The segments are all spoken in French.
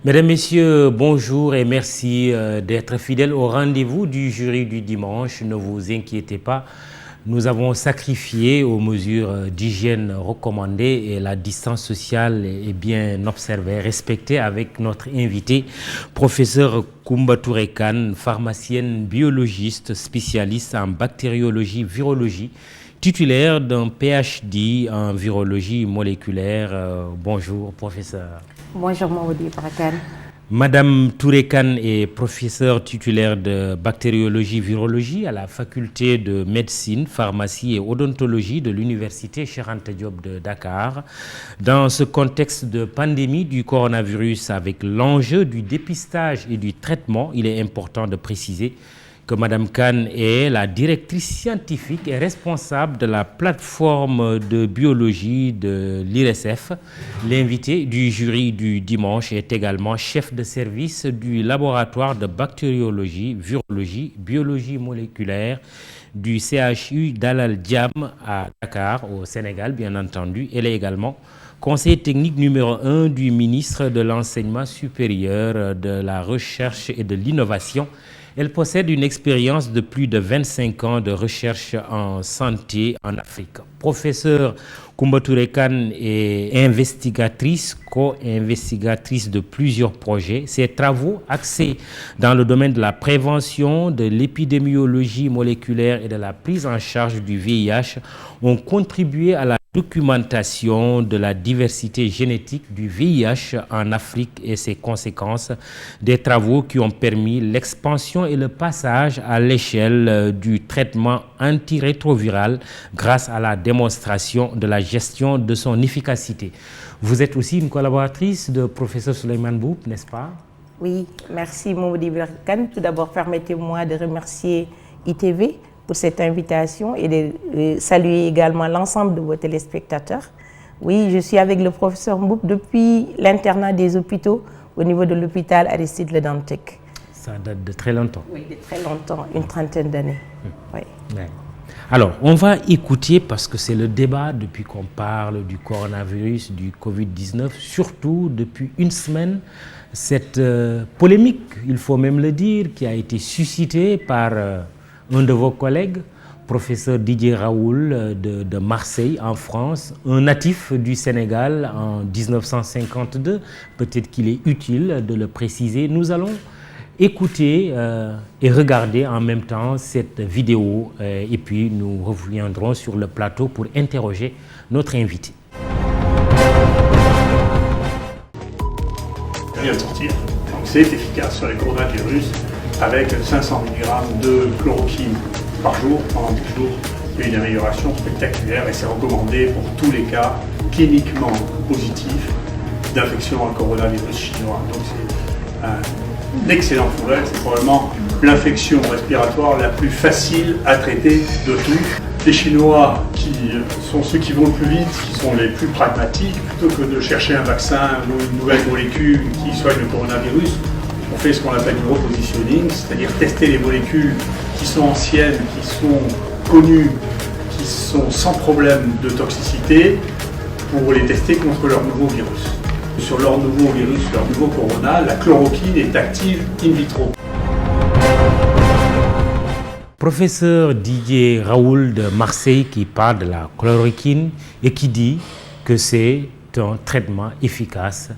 Mesdames, Messieurs, bonjour et merci d'être fidèles au rendez-vous du jury du dimanche. Ne vous inquiétez pas, nous avons sacrifié aux mesures d'hygiène recommandées et la distance sociale est bien observée, respectée avec notre invité, professeur Koumba Touré Kane, pharmacienne biologiste, spécialiste en bactériologie, virologie, titulaire d'un PhD en virologie moléculaire. Bonjour, professeur. Bonjour, Maoudi Barakan. Madame Touré Kane est professeure titulaire de bactériologie-virologie à la faculté de médecine, pharmacie et odontologie de l'université Cheikh Anta Diop de Dakar. Dans ce contexte de pandémie du coronavirus avec l'enjeu du dépistage et du traitement, il est important de préciser que Madame Kane est la directrice scientifique et responsable de la plateforme de biologie de l'IRSF. L'invité du jury du dimanche est également chef de service du laboratoire de bactériologie, virologie, biologie moléculaire du CHU Dalal Jamm à Dakar, au Sénégal, bien entendu. Elle est également conseiller technique numéro 1 du ministre de l'Enseignement supérieur, de la Recherche et de l'Innovation. Elle possède une expérience de plus de 25 ans de recherche en santé en Afrique. Professeure Koumba Touré Kane est investigatrice, co-investigatrice de plusieurs projets. Ses travaux axés dans le domaine de la prévention, de l'épidémiologie moléculaire et de la prise en charge du VIH ont contribué à la documentation de la diversité génétique du VIH en Afrique et ses conséquences, des travaux qui ont permis l'expansion et le passage à l'échelle du traitement antirétroviral grâce à la démonstration de la gestion de son efficacité. Vous êtes aussi une collaboratrice de professeur Souleymane Boub, n'est-ce pas? Oui, merci Maoudi Barakan. Tout d'abord, permettez-moi de remercier ITV pour cette invitation et de saluer également l'ensemble de vos téléspectateurs. Oui, je suis avec le professeur Mboup depuis l'internat des hôpitaux au niveau de l'hôpital Aristide Le Dantec. Ça date de très longtemps. Oui, de très longtemps, une trentaine d'années. Oui. Ouais. Alors, on va écouter, parce que c'est le débat depuis qu'on parle du coronavirus, du Covid-19, surtout depuis une semaine, cette polémique, il faut même le dire, qui a été suscitée par un de vos collègues, professeur Didier Raoul de Marseille en France, un natif du Sénégal en 1952. Peut-être qu'il est utile de le préciser. Nous allons écouter et regarder en même temps cette vidéo et puis nous reviendrons sur le plateau pour interroger notre invité. Il vient de sortir. Donc c'est efficace sur les coronavirus avec 500 mg de chloroquine par jour pendant 10 jours. Il y a une amélioration spectaculaire et c'est recommandé pour tous les cas cliniquement positifs d'infection à coronavirus chinois. Donc c'est un excellent nouvelle, c'est probablement l'infection respiratoire la plus facile à traiter de tous. Les Chinois, qui sont ceux qui vont le plus vite, qui sont les plus pragmatiques, plutôt que de chercher un vaccin ou une nouvelle molécule qui soigne le coronavirus, on fait ce qu'on appelle du repositioning, c'est-à-dire tester les molécules qui sont anciennes, qui sont connues, qui sont sans problème de toxicité, pour les tester contre leur nouveau virus. Sur leur nouveau virus, leur nouveau corona, la chloroquine est active in vitro. Professeur Didier Raoul de Marseille qui parle de la chloroquine et qui dit que c'est un traitement efficace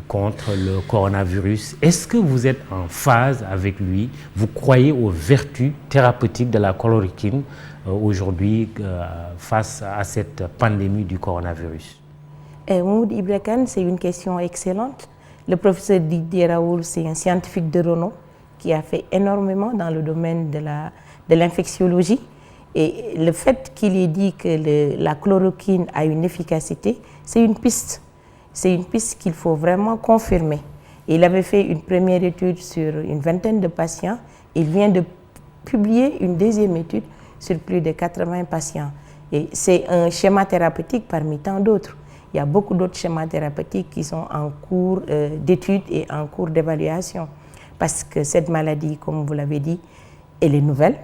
contre le coronavirus. Est-ce que vous êtes en phase avec lui? Vous croyez aux vertus thérapeutiques de la chloroquine aujourd'hui face à cette pandémie du coronavirus? Maoudi Barakan, c'est une question excellente. Le professeur Didier Raoul, c'est un scientifique de renom qui a fait énormément dans le domaine de l'infectiologie. Et le fait qu'il ait dit que la chloroquine a une efficacité, c'est une piste. C'est une piste qu'il faut vraiment confirmer. Et il avait fait une première étude sur une vingtaine de patients. Il vient de publier une deuxième étude sur plus de 80 patients. Et c'est un schéma thérapeutique parmi tant d'autres. Il y a beaucoup d'autres schémas thérapeutiques qui sont en cours d'étude et en cours d'évaluation. Parce que cette maladie, comme vous l'avez dit, elle est nouvelle.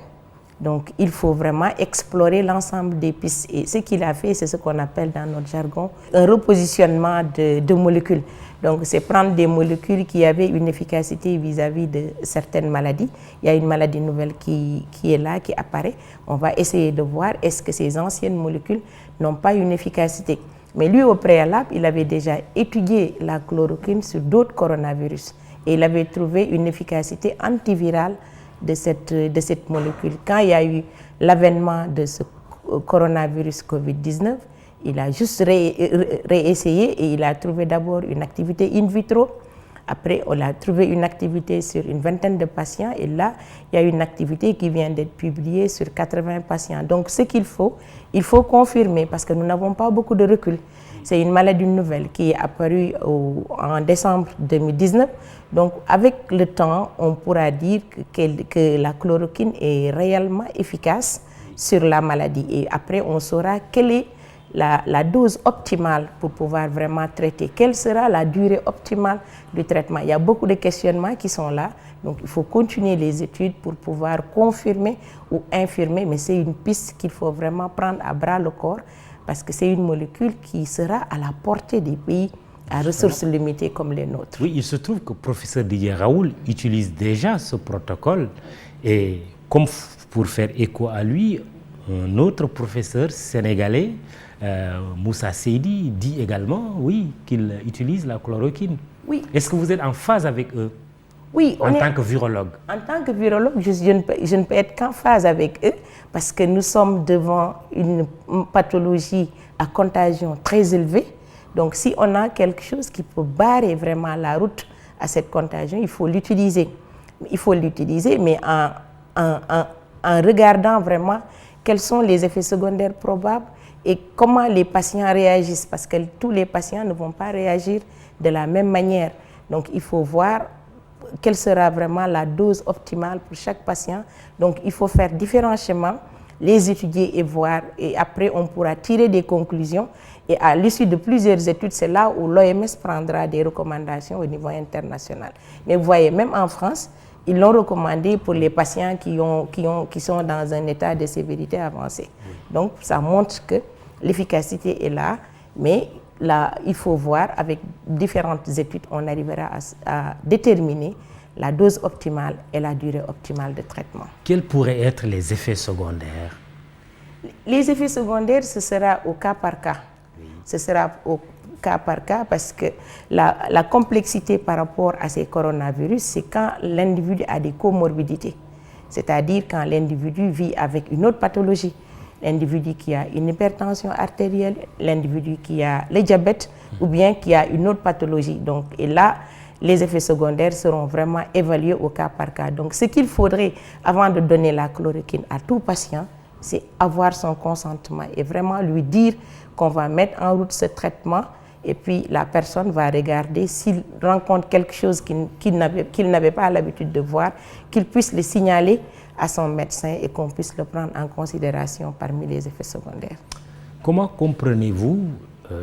Donc, il faut vraiment explorer l'ensemble des pistes. Et ce qu'il a fait, c'est ce qu'on appelle dans notre jargon un repositionnement de molécules. Donc, c'est prendre des molécules qui avaient une efficacité vis-à-vis de certaines maladies. Il y a une maladie nouvelle qui est là, qui apparaît. On va essayer de voir est-ce que ces anciennes molécules n'ont pas une efficacité. Mais lui, au préalable, il avait déjà étudié la chloroquine sur d'autres coronavirus. Et il avait trouvé une efficacité antivirale de cette molécule. Quand il y a eu l'avènement de ce coronavirus Covid-19, il a juste réessayé et il a trouvé d'abord une activité in vitro. Après, on a trouvé une activité sur une vingtaine de patients et là, il y a une activité qui vient d'être publiée sur 80 patients. Donc, ce qu'il faut, il faut confirmer parce que nous n'avons pas beaucoup de recul. C'est une maladie nouvelle qui est apparue en décembre 2019. Donc, avec le temps, on pourra dire que la chloroquine est réellement efficace sur la maladie. Et après, on saura quelle est la dose optimale pour pouvoir vraiment traiter. Quelle sera la durée optimale du traitement? Il y a beaucoup de questionnements qui sont là. Donc, il faut continuer les études pour pouvoir confirmer ou infirmer. Mais c'est une piste qu'il faut vraiment prendre à bras le corps parce que c'est une molécule qui sera à la portée des pays à ressources limitées comme les nôtres. Oui, il se trouve que le professeur Didier Raoul utilise déjà ce protocole et comme pour faire écho à lui, un autre professeur sénégalais, Moussa Seydi, dit également, oui, qu'il utilise la chloroquine. Oui. Est-ce que vous êtes en phase avec eux? Oui. En tant que virologue. En tant que virologue, je ne peux être qu'en phase avec eux parce que nous sommes devant une pathologie à contagion très élevée. Donc, si on a quelque chose qui peut barrer vraiment la route à cette contagion, il faut l'utiliser. Il faut l'utiliser, mais en regardant vraiment quels sont les effets secondaires probables et comment les patients réagissent, parce que tous les patients ne vont pas réagir de la même manière. Donc, il faut voir quelle sera vraiment la dose optimale pour chaque patient. Donc, il faut faire différents schémas, les étudier et voir, et après, on pourra tirer des conclusions. Et à l'issue de plusieurs études, c'est là où l'OMS prendra des recommandations au niveau international. Mais vous voyez, même en France, ils l'ont recommandé pour les patients qui sont dans un état de sévérité avancée. Donc, ça montre que l'efficacité est là, mais là, il faut voir, avec différentes études, on arrivera à déterminer la dose optimale et la durée optimale de traitement. Quels pourraient être les effets secondaires? Les effets secondaires, ce sera au cas par cas. Ce sera au cas par cas parce que la complexité par rapport à ces coronavirus, c'est quand l'individu a des comorbidités. C'est-à-dire quand l'individu vit avec une autre pathologie. L'individu qui a une hypertension artérielle, l'individu qui a le diabète ou bien qui a une autre pathologie. Donc, et là, les effets secondaires seront vraiment évalués au cas par cas. Donc, ce qu'il faudrait avant de donner la chloroquine à tout patient, c'est avoir son consentement et vraiment lui dire qu'on va mettre en route ce traitement et puis la personne va regarder s'il rencontre quelque chose qu'il n'avait pas l'habitude de voir, qu'il puisse le signaler à son médecin et qu'on puisse le prendre en considération parmi les effets secondaires. Comment comprenez-vous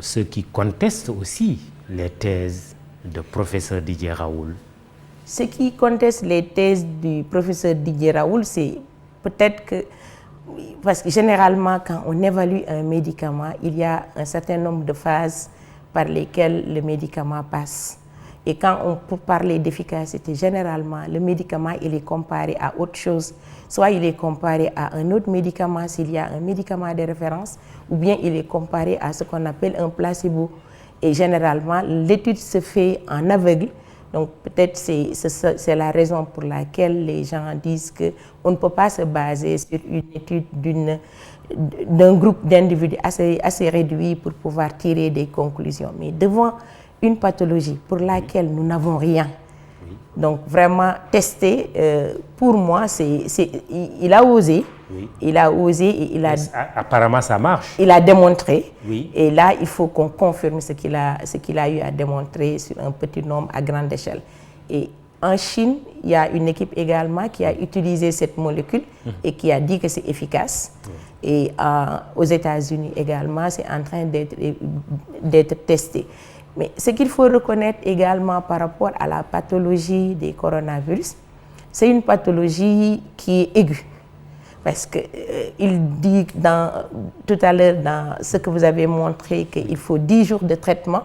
ceux qui contestent aussi les thèses du professeur Didier Raoul? Ceux qui contestent les thèses du professeur Didier Raoul, c'est peut-être que, parce que généralement quand on évalue un médicament, il y a un certain nombre de phases par lesquelles le médicament passe. Et quand on peut parler d'efficacité, généralement, le médicament, il est comparé à autre chose. Soit il est comparé à un autre médicament s'il y a un médicament de référence, ou bien il est comparé à ce qu'on appelle un placebo. Et généralement, l'étude se fait en aveugle. Donc peut-être c'est la raison pour laquelle les gens disent qu'on ne peut pas se baser sur une étude d'un groupe d'individus assez réduit pour pouvoir tirer des conclusions. Mais devant une pathologie pour laquelle nous n'avons rien. Donc vraiment tester, pour moi, il a osé. Oui. Il a osé et il a... Apparemment, ça marche. Il a démontré. Oui. Et là, il faut qu'on confirme ce qu'il a eu à démontrer sur un petit nombre à grande échelle. Et en Chine, il y a une équipe également qui a utilisé cette molécule et qui a dit que c'est efficace. Et aux États-Unis également, c'est en train d'être testé. Mais ce qu'il faut reconnaître également par rapport à la pathologie des coronavirus, c'est une pathologie qui est aiguë. parce que il dit tout à l'heure dans ce que vous avez montré qu'il faut 10 jours de traitement.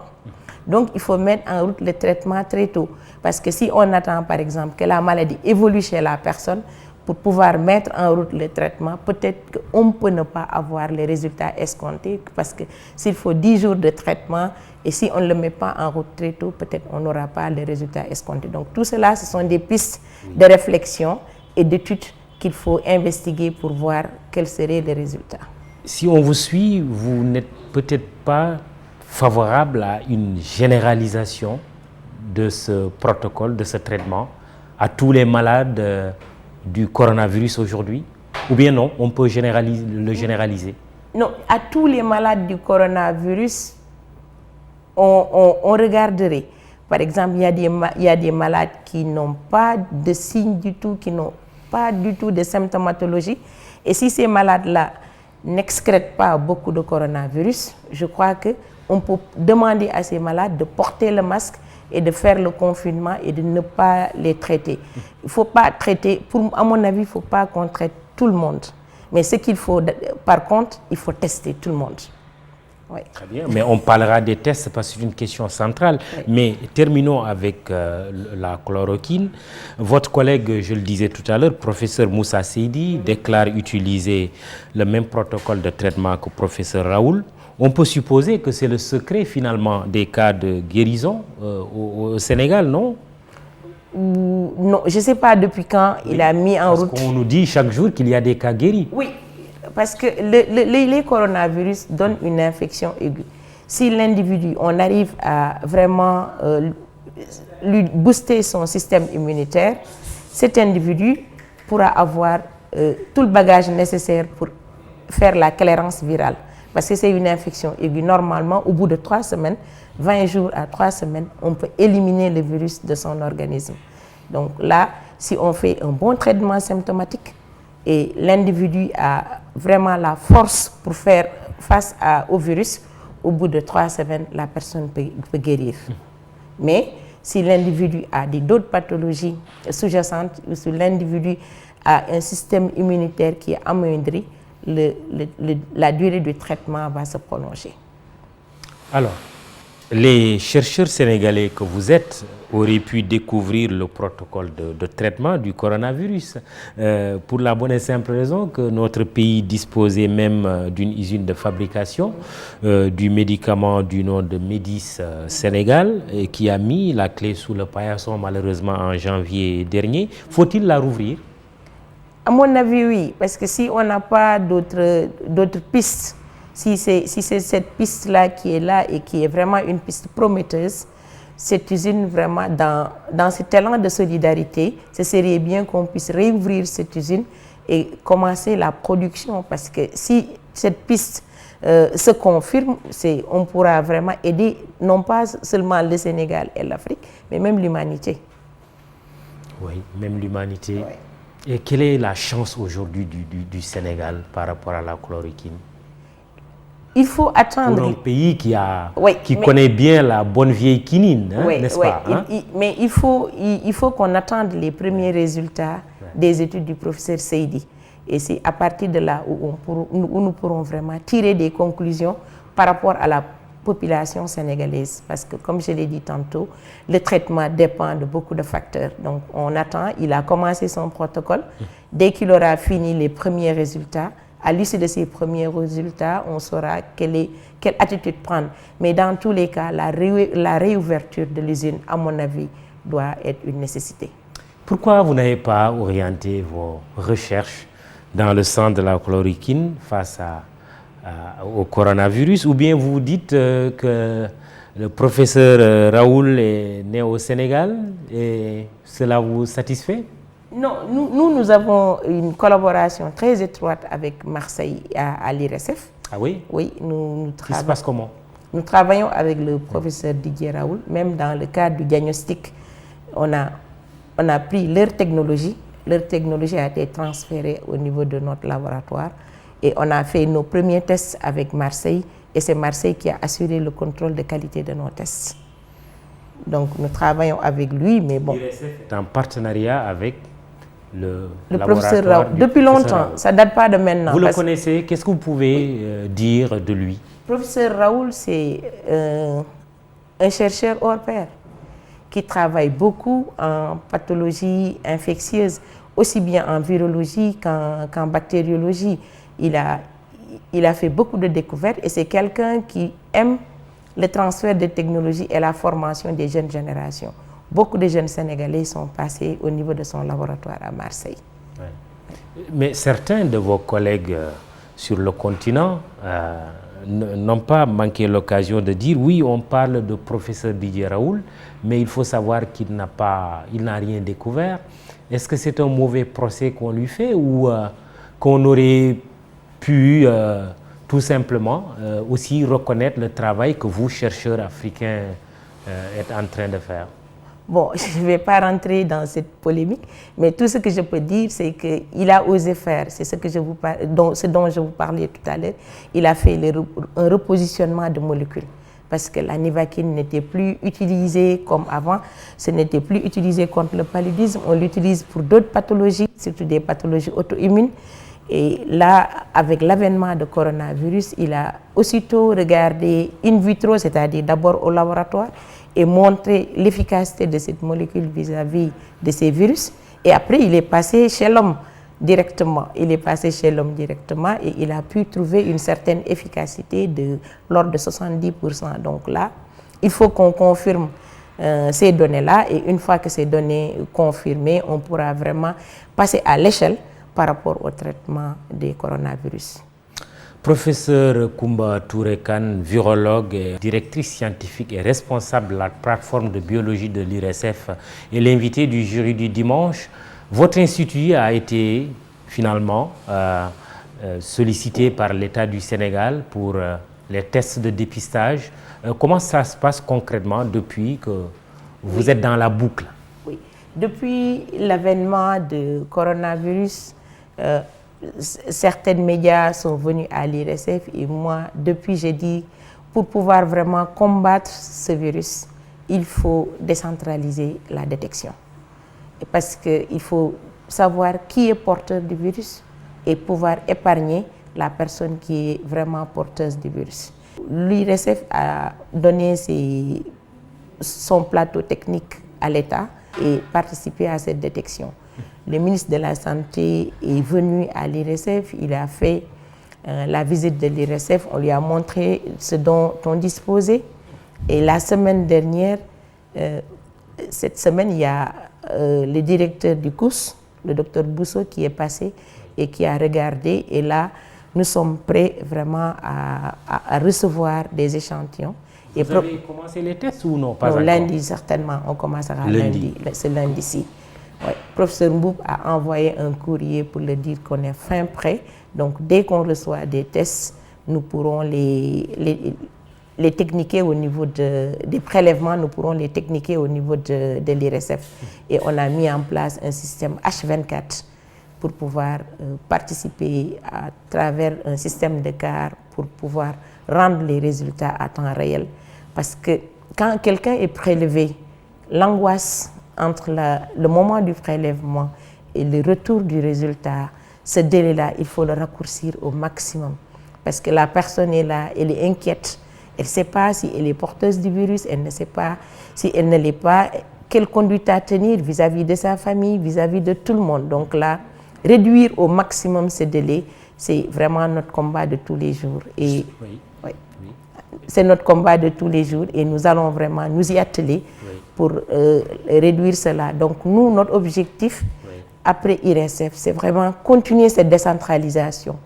Donc il faut mettre en route le traitement très tôt. Parce que si on attend par exemple que la maladie évolue chez la personne, pour pouvoir mettre en route le traitement, peut-être qu'on peut ne pas avoir les résultats escomptés, parce que s'il faut 10 jours de traitement, et si on ne le met pas en route très tôt, peut-être on n'aura pas les résultats escomptés. Donc tout cela, ce sont des pistes de réflexion et d'études qu'il faut investiguer pour voir quels seraient les résultats. Si on vous suit, vous n'êtes peut-être pas favorable à une généralisation de ce protocole, de ce traitement, à tous les malades du coronavirus aujourd'hui? Ou bien non, on peut le généraliser? Non, à tous les malades du coronavirus, on regarderait. Par exemple, il y a des malades qui n'ont pas de signes du tout, qui n'ont pas du tout de symptomatologie. Et si ces malades-là n'excrètent pas beaucoup de coronavirus, je crois qu'on peut demander à ces malades de porter le masque et de faire le confinement et de ne pas les traiter. Il ne faut pas traiter, à mon avis, il ne faut pas qu'on traite tout le monde. Mais ce qu'il faut, par contre, il faut tester tout le monde. Oui. Très bien, mais on parlera des tests parce que c'est une question centrale. Oui. Mais terminons avec la chloroquine. Votre collègue, je le disais tout à l'heure, professeur Moussa Seydi, déclare utiliser le même protocole de traitement que professeur Raoul. On peut supposer que c'est le secret finalement des cas de guérison au Sénégal, non? Non, je ne sais pas depuis quand il a mis en route. On nous dit chaque jour qu'il y a des cas guéris. Oui, parce que les coronavirus donnent une infection aiguë. Si l'individu, on arrive à vraiment lui booster son système immunitaire, cet individu pourra avoir tout le bagage nécessaire pour faire la clairance virale. Parce que c'est une infection aiguë. Normalement, au bout de 3 semaines, 20 jours à 3 semaines, on peut éliminer le virus de son organisme. Donc là, si on fait un bon traitement symptomatique et l'individu a vraiment la force pour faire face au virus, au bout de 3 semaines, la personne peut guérir. Mais si l'individu a d'autres pathologies sous-jacentes ou si l'individu a un système immunitaire qui est amoindri, la durée du traitement va se prolonger. Alors, les chercheurs sénégalais que vous êtes auraient pu découvrir le protocole de traitement du coronavirus pour la bonne et simple raison que notre pays disposait même d'une usine de fabrication du médicament du nom de Médis Sénégal et qui a mis la clé sous le paillasson malheureusement en janvier dernier. Faut-il la rouvrir? À mon avis, oui, parce que si on n'a pas d'autres pistes, si c'est cette piste-là qui est là et qui est vraiment une piste prometteuse, cette usine vraiment dans cet élan de solidarité, ce serait bien qu'on puisse réouvrir cette usine et commencer la production parce que si cette piste se confirme, on pourra vraiment aider non pas seulement le Sénégal et l'Afrique, mais même l'humanité. Oui, même l'humanité. Oui. Et quelle est la chance aujourd'hui du Sénégal par rapport à la chloroquine? Il faut attendre. Pour un pays qui connaît bien la bonne vieille quinine, hein, n'est-ce pas? Hein? Mais il faut qu'on attende les premiers résultats des études du professeur Seydi. Et c'est à partir de là où nous pourrons vraiment tirer des conclusions par rapport à la population sénégalaise. Parce que, comme je l'ai dit tantôt, le traitement dépend de beaucoup de facteurs. Donc, on attend. Il a commencé son protocole. Dès qu'il aura fini les premiers résultats, à l'issue de ces premiers résultats, on saura quelle attitude prendre. Mais dans tous les cas, la réouverture de l'usine, à mon avis, doit être une nécessité. Pourquoi vous n'avez pas orienté vos recherches dans le sens de la chloroquine face au coronavirus? Ou bien vous dites que le professeur Raoul est né au Sénégal et cela vous satisfait? Non, nous avons une collaboration très étroite avec Marseille à l'IRSF. Ah oui? Oui, nous travaillons. Ça se passe comment? Nous travaillons avec le professeur Didier Raoul, même dans le cadre du diagnostic. On a pris leur technologie a été transférée au niveau de notre laboratoire et on a fait nos premiers tests avec Marseille et c'est Marseille qui a assuré le contrôle de qualité de nos tests. Donc nous travaillons avec lui, mais bon. L'IRSF est en partenariat avec le professeur Raoul, depuis longtemps, ça ne date pas de maintenant. Vous le connaissez, qu'est-ce que vous pouvez dire de lui? Professeur Raoul, c'est un chercheur hors pair qui travaille beaucoup en pathologie infectieuse, aussi bien en virologie qu'en bactériologie. Il a fait beaucoup de découvertes et c'est quelqu'un qui aime le transfert de technologies et la formation des jeunes générations. Beaucoup de jeunes Sénégalais sont passés au niveau de son laboratoire à Marseille. Ouais. Mais certains de vos collègues sur le continent n'ont pas manqué l'occasion de dire oui, on parle de professeur Didier Raoul, mais il faut savoir qu'il n'a rien découvert. Est-ce que c'est un mauvais procès qu'on lui fait ou qu'on aurait pu tout simplement aussi reconnaître le travail que vous, chercheurs africains, êtes en train de faire? Bon, je ne vais pas rentrer dans cette polémique, mais tout ce que je peux dire, c'est qu'il a osé faire, c'est ce dont je vous parlais tout à l'heure, il a fait un repositionnement de molécules. Parce que la nivaquine n'était plus utilisée comme avant, ce n'était plus utilisé contre le paludisme, on l'utilise pour d'autres pathologies, surtout des pathologies auto-immunes. Et là, avec l'avènement de coronavirus, il a aussitôt regardé in vitro, c'est-à-dire d'abord au laboratoire, et montré l'efficacité de cette molécule vis-à-vis de ces virus. Et après, il est passé chez l'homme directement. Et il a pu trouver une certaine efficacité de l'ordre de 70%. Donc là, il faut qu'on confirme ces données-là. Et une fois que ces données confirmées, on pourra vraiment passer à l'échelle par rapport au traitement des coronavirus. Professeur Koumba Touré Kane, virologue et directrice scientifique et responsable de la plateforme de biologie de l'IRSF et l'invité du jury du dimanche, votre institut a été finalement sollicité par l'État du Sénégal pour les tests de dépistage. Comment ça se passe concrètement depuis que vous êtes dans la boucle? Oui, depuis l'avènement du coronavirus, certains médias sont venus à l'IRSF et moi, depuis, j'ai dit, pour pouvoir vraiment combattre ce virus, il faut décentraliser la détection. Parce qu'il faut savoir qui est porteur du virus et pouvoir épargner la personne qui est vraiment porteuse du virus. L'IRSF a donné son plateau technique à l'État et participé à cette détection. Le ministre de la Santé est venu à l'IRSF, il a fait la visite de l'IRSF, on lui a montré ce dont on disposait. Et la semaine dernière, cette semaine, il y a le directeur du COUS, le docteur Bousso, qui est passé et qui a regardé. Et là, nous sommes prêts vraiment à recevoir des échantillons. Vous avez commencé les tests ou non? Pas non, encore. Lundi, certainement, on commencera lundi. Ce lundi-ci. Ouais. Professeur Mboup a envoyé un courrier pour le dire qu'on est fin prêt. Donc, dès qu'on reçoit des tests, nous pourrons les techniquer au niveau des prélèvements, nous pourrons les techniquer au niveau de l'IRSF. Et on a mis en place un système H24 pour pouvoir participer à travers un système de car pour pouvoir rendre les résultats à temps réel. Parce que quand quelqu'un est prélevé, l'angoisse entre le moment du prélèvement et le retour du résultat, ce délai-là, il faut le raccourcir au maximum. Parce que la personne est là, elle est inquiète. Elle ne sait pas si elle est porteuse du virus, elle ne sait pas si elle ne l'est pas, quelle conduite à tenir vis-à-vis de sa famille, vis-à-vis de tout le monde. Donc là, réduire au maximum ce délai, c'est vraiment notre combat de tous les jours. Et oui. Oui. C'est notre combat de tous les jours et nous allons vraiment nous y atteler pour réduire cela. Donc nous, notre objectif, après IRSF, c'est vraiment continuer cette décentralisation.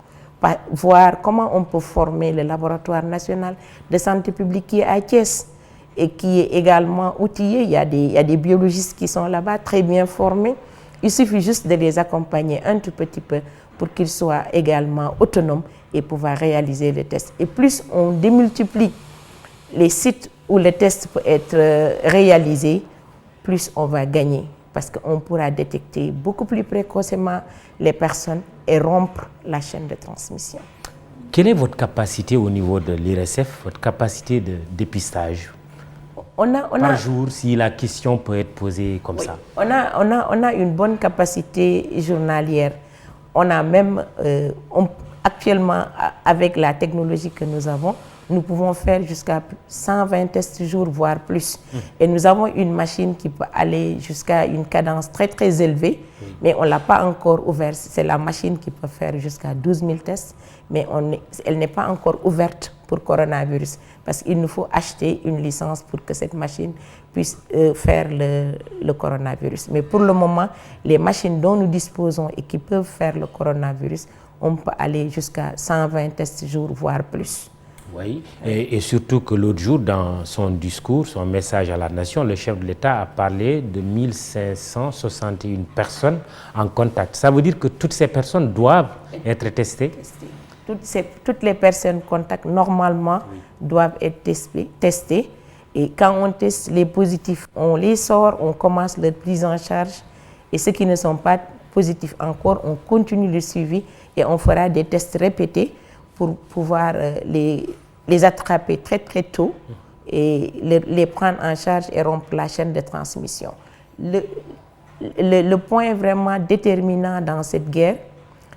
Voir comment on peut former le laboratoire national de santé publique qui est à Thiès et qui est également outillé. Il y a des biologistes qui sont là-bas, très bien formés. Il suffit juste de les accompagner un tout petit peu pour qu'ils soient également autonomes et pouvoir réaliser les tests. Et plus on démultiplie les sites où le test peut être réalisé, plus on va gagner. Parce qu'on pourra détecter beaucoup plus précocement les personnes et rompre la chaîne de transmission. Quelle est votre capacité au niveau de l'IRSF, votre capacité de dépistage? par jour, si la question peut être posée comme ça? On a une bonne capacité journalière. On a même, actuellement, avec la technologie que nous avons, nous pouvons faire jusqu'à 120 tests jour, voire plus. Et nous avons une machine qui peut aller jusqu'à une cadence très, très élevée, mais on ne l'a pas encore ouverte. C'est la machine qui peut faire jusqu'à 12 000 tests, mais elle n'est pas encore ouverte pour coronavirus, parce qu'il nous faut acheter une licence pour que cette machine puisse faire le coronavirus. Mais pour le moment, les machines dont nous disposons et qui peuvent faire le coronavirus, on peut aller jusqu'à 120 tests jour, voire plus. Oui, et surtout que l'autre jour, dans son discours, son message à la nation, le chef de l'État a parlé de 1561 personnes en contact. Ça veut dire que toutes ces personnes doivent être testées? Toutes les personnes contacts, normalement, doivent être testées. Et quand on teste les positifs, on les sort, on commence leur prise en charge. Et ceux qui ne sont pas positifs encore, on continue le suivi et on fera des tests répétés pour pouvoir les attraper très très tôt et les prendre en charge et rompre la chaîne de transmission. Le point vraiment déterminant dans cette guerre,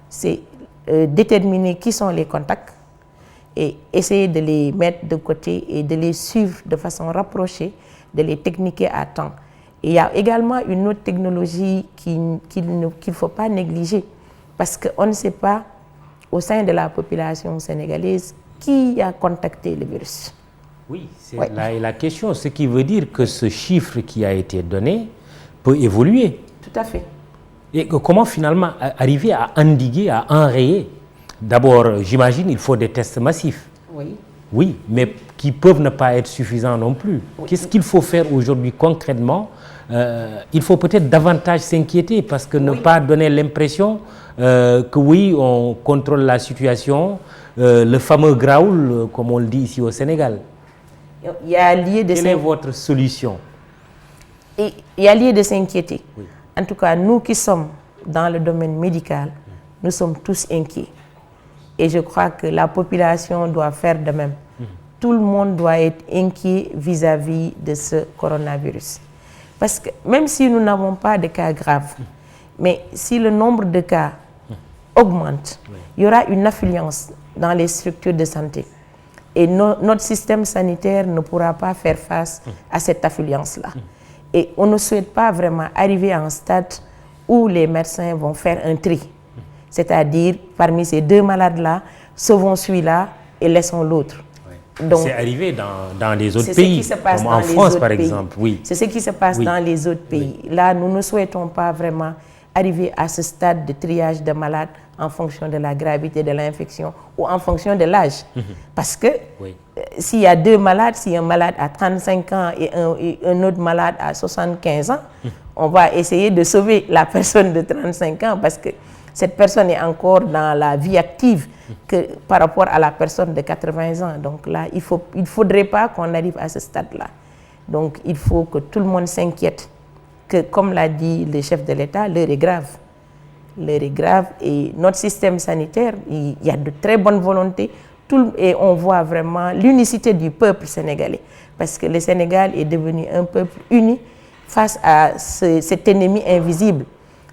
c'est déterminer qui sont les contacts et essayer de les mettre de côté et de les suivre de façon rapprochée, de les techniquer à temps. Et il y a également une autre technologie qu'il ne faut pas négliger, parce qu'on ne sait pas au sein de la population sénégalaise qui a contacté le virus. Oui, c'est la question, ce qui veut dire que ce chiffre qui a été donné peut évoluer. Tout à fait. Et comment finalement arriver à endiguer, à enrayer? D'abord, j'imagine, il faut des tests massifs. Oui. Oui, mais qui peuvent ne pas être suffisants non plus. Oui. Qu'est-ce qu'il faut faire aujourd'hui concrètement? Il faut peut-être davantage s'inquiéter, parce que ne pas donner l'impression que oui, on contrôle la situation, le fameux graoul, comme on le dit ici au Sénégal. Il y a lieu de Quelle est votre solution? Il y a lieu de s'inquiéter. Oui. En tout cas, nous qui sommes dans le domaine médical, nous sommes tous inquiets. Et je crois que la population doit faire de même. Tout le monde doit être inquiet vis-à-vis de ce coronavirus. Parce que même si nous n'avons pas de cas graves, mais si le nombre de cas augmente, il y aura une affluence dans les structures de santé. Et notre système sanitaire ne pourra pas faire face à cette affluence-là. Et on ne souhaite pas vraiment arriver à un stade où les médecins vont faire un tri. C'est-à-dire, parmi ces deux malades-là, sauvons celui-là et laissons l'autre. C'est arrivé dans les autres pays, comme en France par exemple. Oui. C'est ce qui se passe dans les autres pays. Là, nous ne souhaitons pas vraiment arriver à ce stade de triage de malades en fonction de la gravité de l'infection ou en fonction de l'âge. Parce que s'il y a deux malades, si un malade a 35 ans et un autre malade a 75 ans, on va essayer de sauver la personne de 35 ans parce que cette personne est encore dans la vie active que par rapport à la personne de 80 ans. Donc là, il ne faudrait pas qu'on arrive à ce stade-là. Donc il faut que tout le monde s'inquiète. Que, comme l'a dit le chef de l'État, l'heure est grave. L'heure est grave et notre système sanitaire, il y a de très bonnes volontés et on voit vraiment l'unicité du peuple sénégalais. Parce que le Sénégal est devenu un peuple uni face à cet ennemi invisible.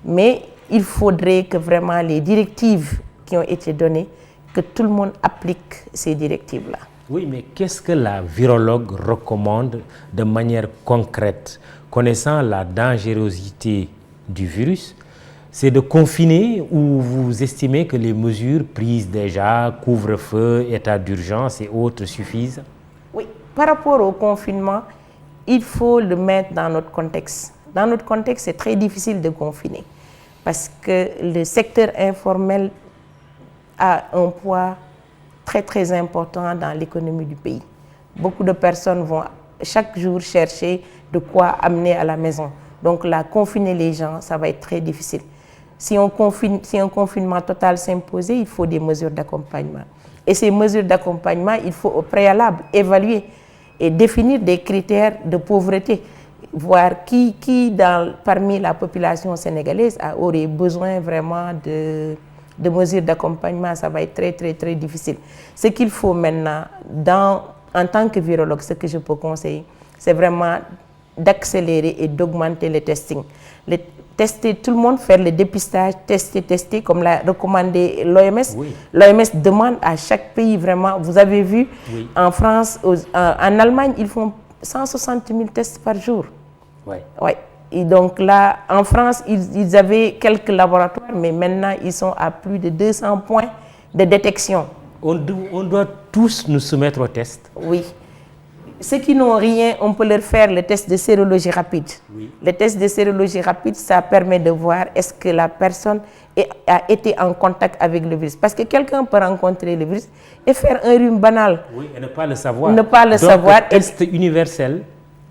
Mais il faudrait que vraiment les directives qui ont été données, que tout le monde applique ces directives-là. Oui, mais qu'est-ce que la virologue recommande de manière concrète, connaissant la dangerosité du virus? C'est de confiner ou vous estimez que les mesures prises déjà, couvre-feu, état d'urgence et autres suffisent? Oui, par rapport au confinement, il faut le mettre dans notre contexte. Dans notre contexte, c'est très difficile de confiner parce que le secteur informel a un poids très très important dans l'économie du pays. Beaucoup de personnes vont chaque jour chercher de quoi amener à la maison. Donc là, confiner les gens, ça va être très difficile. Si un confinement total s'imposait, il faut des mesures d'accompagnement. Et ces mesures d'accompagnement, il faut au préalable évaluer et définir des critères de pauvreté, voir qui parmi la population sénégalaise aurait besoin vraiment de mesures d'accompagnement. Ça va être très très très difficile. Ce qu'il faut maintenant, en tant que virologue, ce que je peux conseiller, c'est vraiment d'accélérer et d'augmenter le testing. Tester tout le monde, faire le dépistage, tester, comme l'a recommandé l'OMS. Oui. L'OMS demande à chaque pays vraiment, vous avez vu, Oui. en France, en Allemagne, ils font 160 000 tests par jour. Ouais. Ouais. Et donc là, en France, ils avaient quelques laboratoires, mais maintenant, ils sont à plus de 200 points de détection. On doit tous nous soumettre au test. Oui. Ceux qui n'ont rien, on peut leur faire le test de sérologie rapide. Oui. Le test de sérologie rapide, ça permet de voir est-ce que la personne a été en contact avec le virus. Parce que quelqu'un peut rencontrer le virus et faire un rhume banal. Oui, et ne pas le savoir. Ne pas le Donc, savoir. Le test universel.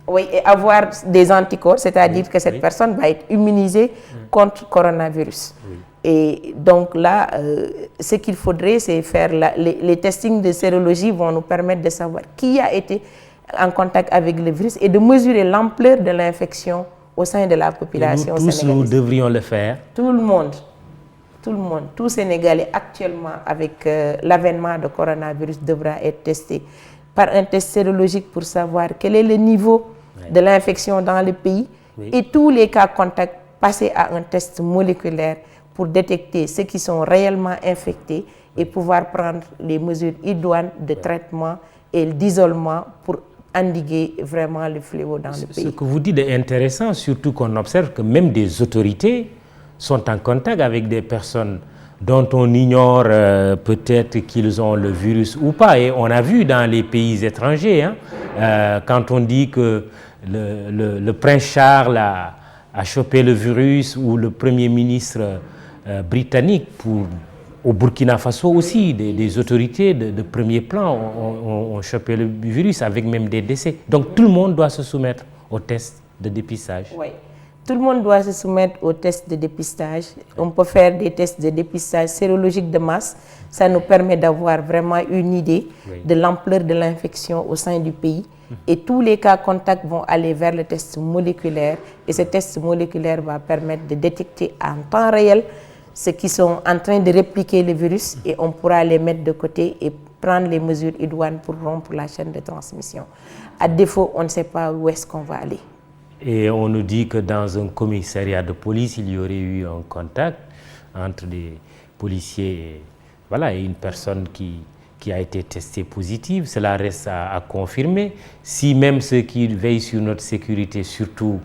Oui, et avoir des anticorps, c'est-à-dire que cette personne va être immunisée contre coronavirus. Oui. Et donc là, ce qu'il faudrait, c'est faire les testings de sérologie vont nous permettre de savoir qui a été en contact avec le virus et de mesurer l'ampleur de l'infection au sein de la population Et nous tous, sénégalaise. nous devrions le faire. Tout le monde, tout Sénégalais actuellement avec l'avènement de coronavirus devra être testé par un test sérologique pour savoir quel est le niveau de l'infection dans le pays et tous les cas contacts passer à un test moléculaire pour détecter ceux qui sont réellement infectés et pouvoir prendre les mesures idoines de traitement et d'isolement pour endiguer vraiment le fléau dans le pays. Ce que vous dites est intéressant, surtout qu'on observe que même des autorités sont en contact avec des personnes dont on ignore peut-être qu'ils ont le virus ou pas. Et on a vu dans les pays étrangers, quand on dit que le prince Charles a chopé le virus ou le premier ministre britannique au Burkina Faso aussi, des autorités de premier plan ont chopé le virus avec même des décès. Donc tout le monde doit se soumettre au test de dépistage. Oui, tout le monde doit se soumettre au test de dépistage. On peut faire des tests de dépistage sérologiques de masse. Ça nous permet d'avoir vraiment une idée de l'ampleur de l'infection au sein du pays. Et tous les cas contacts vont aller vers le test moléculaire. Et ce test moléculaire va permettre de détecter en temps réel ceux qui sont en train de répliquer le virus et on pourra les mettre de côté et prendre les mesures idoines pour rompre la chaîne de transmission. À défaut, on ne sait pas où est-ce qu'on va aller. Et on nous dit que dans un commissariat de police, il y aurait eu un contact entre des policiers et une personne qui a été testée positive. Cela reste à confirmer. Si même ceux qui veillent sur notre sécurité, surtout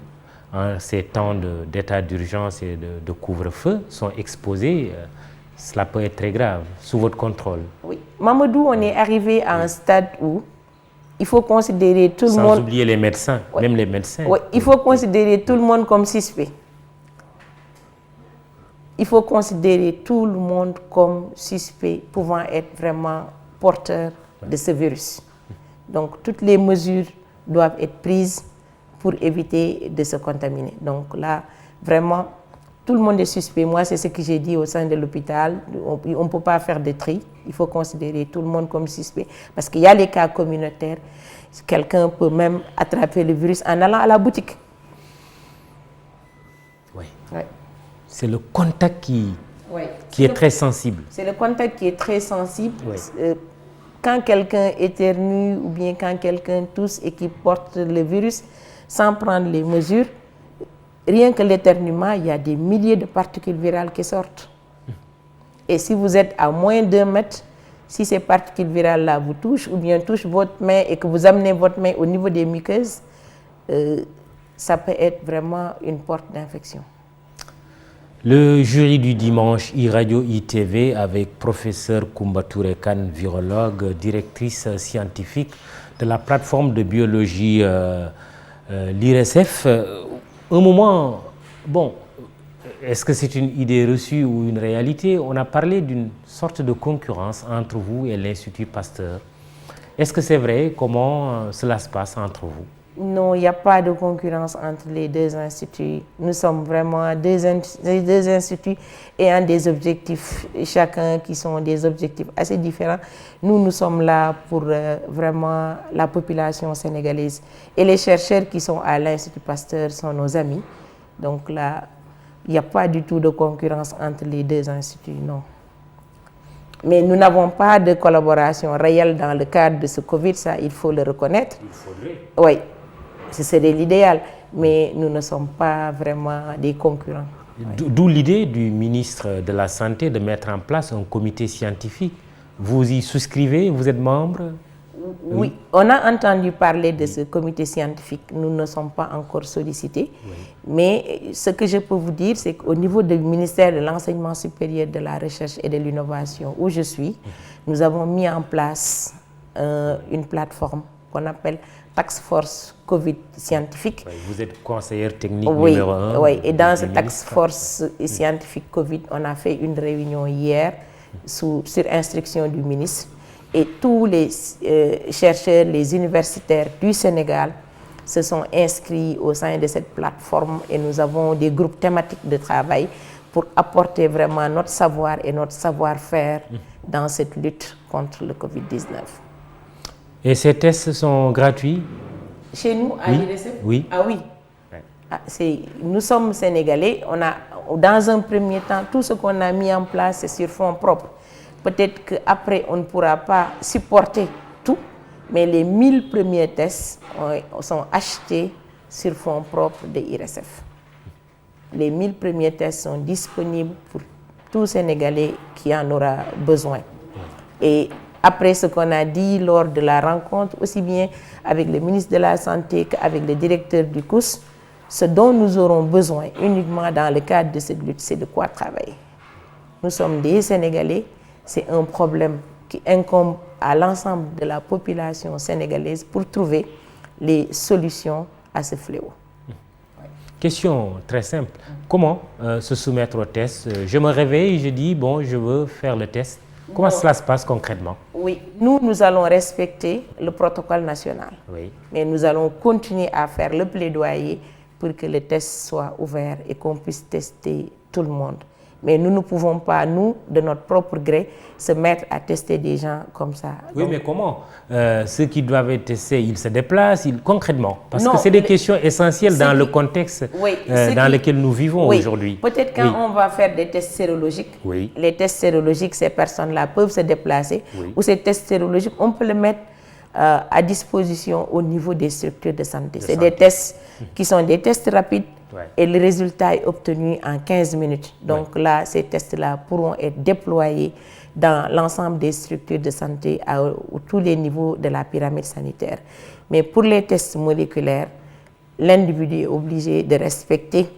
en ces temps d'état d'urgence et de couvre-feu, sont exposés, cela peut être très grave, sous votre contrôle. Oui. Mamadou, on est arrivé à un stade où il faut considérer tout le monde... Sans oublier les médecins, même les médecins. Oui, il faut considérer tout le monde comme suspect. Il faut considérer tout le monde comme suspect pouvant être vraiment porteur de ce virus. Donc toutes les mesures doivent être prises pour éviter de se contaminer. Donc là, vraiment, tout le monde est suspect. Moi, c'est ce que j'ai dit au sein de l'hôpital. On ne peut pas faire de tri. Il faut considérer tout le monde comme suspect. Parce qu'il y a les cas communautaires. Quelqu'un peut même attraper le virus en allant à la boutique. Oui. Ouais. C'est le contact qui est très sensible. C'est le contact qui est très sensible. Oui. Quand quelqu'un éternue ou bien quand quelqu'un tousse et qui porte le virus, sans prendre les mesures, rien que l'éternuement, il y a des milliers de particules virales qui sortent. Et si vous êtes à moins d'1 mètre, si ces particules virales-là vous touchent ou bien touchent votre main et que vous amenez votre main au niveau des muqueuses, ça peut être vraiment une porte d'infection. Le jury du dimanche iRadio ITV avec professeur Coumba Touré Kane, virologue, directrice scientifique de la plateforme de biologie l'IRSF. Un moment, bon, est-ce que c'est une idée reçue ou une réalité? On a parlé d'une sorte de concurrence entre vous et l'Institut Pasteur. Est-ce que c'est vrai? Comment cela se passe entre vous? Non, il n'y a pas de concurrence entre les deux instituts. Nous sommes vraiment deux instituts ayant des objectifs, chacun qui sont des objectifs assez différents. Nous sommes là pour vraiment la population sénégalaise. Et les chercheurs qui sont à l'Institut Pasteur sont nos amis. Donc là, il n'y a pas du tout de concurrence entre les deux instituts, non. Mais nous n'avons pas de collaboration réelle dans le cadre de ce Covid, ça, il faut le reconnaître. Il faudrait. Oui. ce serait l'idéal, mais nous ne sommes pas vraiment des concurrents. D'où l'idée du ministre de la Santé de mettre en place un comité scientifique. Vous y souscrivez, vous êtes membre? Oui, on a entendu parler de ce comité scientifique. Nous ne sommes pas encore sollicités. Oui. Mais ce que je peux vous dire, c'est qu'au niveau du ministère de l'Enseignement supérieur, de la Recherche et de l'Innovation, où je suis, nous avons mis en place une plateforme qu'on appelle Task Force Covid scientifique. Oui, vous êtes conseillère technique numéro 1. Oui, et dans ce Task Force scientifique Covid, on a fait une réunion hier sur instruction du ministre. Et tous les chercheurs, les universitaires du Sénégal se sont inscrits au sein de cette plateforme et nous avons des groupes thématiques de travail pour apporter vraiment notre savoir et notre savoir-faire dans cette lutte contre le Covid-19. Et ces tests sont gratuits? Chez nous, à l'IRSF? Oui. Ah oui. Nous sommes Sénégalais. Dans un premier temps, tout ce qu'on a mis en place, c'est sur fonds propres. Peut-être qu'après, on ne pourra pas supporter tout, mais les 1000 premiers tests sont achetés sur fonds propres de l'IRSF. Les 1000 premiers tests sont disponibles pour tout Sénégalais qui en aura besoin. Et après ce qu'on a dit lors de la rencontre, aussi bien avec le ministre de la Santé qu'avec le directeur du COUS, ce dont nous aurons besoin uniquement dans le cadre de cette lutte, c'est de quoi travailler. Nous sommes des Sénégalais. C'est un problème qui incombe à l'ensemble de la population sénégalaise pour trouver les solutions à ce fléau. Question très simple. Comment se soumettre au test? Je me réveille, je dis, bon, je veux faire le test. Comment cela se passe concrètement? Oui, nous allons respecter le protocole national. Oui. Mais nous allons continuer à faire le plaidoyer pour que le test soit ouvert et qu'on puisse tester tout le monde. Mais nous ne pouvons pas, nous, de notre propre gré, se mettre à tester des gens comme ça. Oui, donc, mais comment ceux qui doivent être testés, ils se déplacent concrètement? Parce que c'est des questions essentielles dans le contexte dans lequel nous vivons aujourd'hui. Peut-être quand on va faire des tests sérologiques, les tests sérologiques, ces personnes-là peuvent se déplacer. Ou ces tests sérologiques, on peut les mettre à disposition au niveau des structures de santé. C'est des tests qui sont des tests rapides. Et le résultat est obtenu en 15 minutes. Donc là, ces tests-là pourront être déployés dans l'ensemble des structures de santé à tous les niveaux de la pyramide sanitaire. Mais pour les tests moléculaires, l'individu est obligé de respecter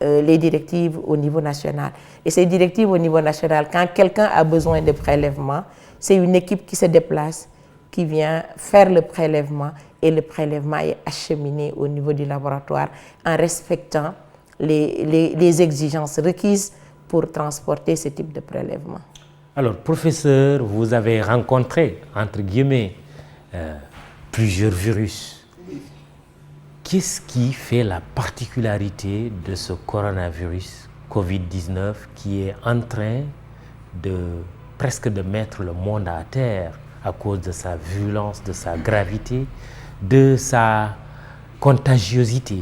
les directives au niveau national. Et ces directives au niveau national, quand quelqu'un a besoin de prélèvement, c'est une équipe qui se déplace, qui vient faire le prélèvement et le prélèvement est acheminé au niveau du laboratoire en respectant les exigences requises pour transporter ce type de prélèvement. Alors, professeur, vous avez rencontré, entre guillemets, plusieurs virus. Qu'est-ce qui fait la particularité de ce coronavirus Covid-19 qui est en train presque de mettre le monde à terre à cause de sa violence, de sa gravité, de sa contagiosité?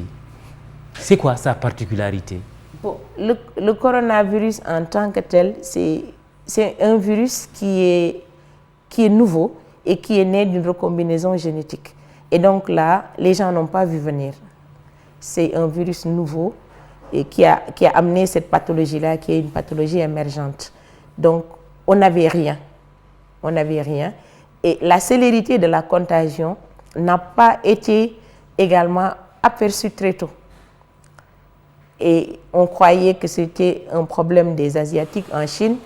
C'est quoi sa particularité? Bon, le coronavirus en tant que tel, c'est un virus qui est nouveau et qui est né d'une recombinaison génétique. Et donc là, les gens n'ont pas vu venir. C'est un virus nouveau et qui a amené cette pathologie-là, qui est une pathologie émergente. Donc, on n'avait rien. On n'avait rien. Et la célérité de la contagion n'a pas été également aperçue très tôt. Et on croyait que c'était un problème des Asiatiques en Chine,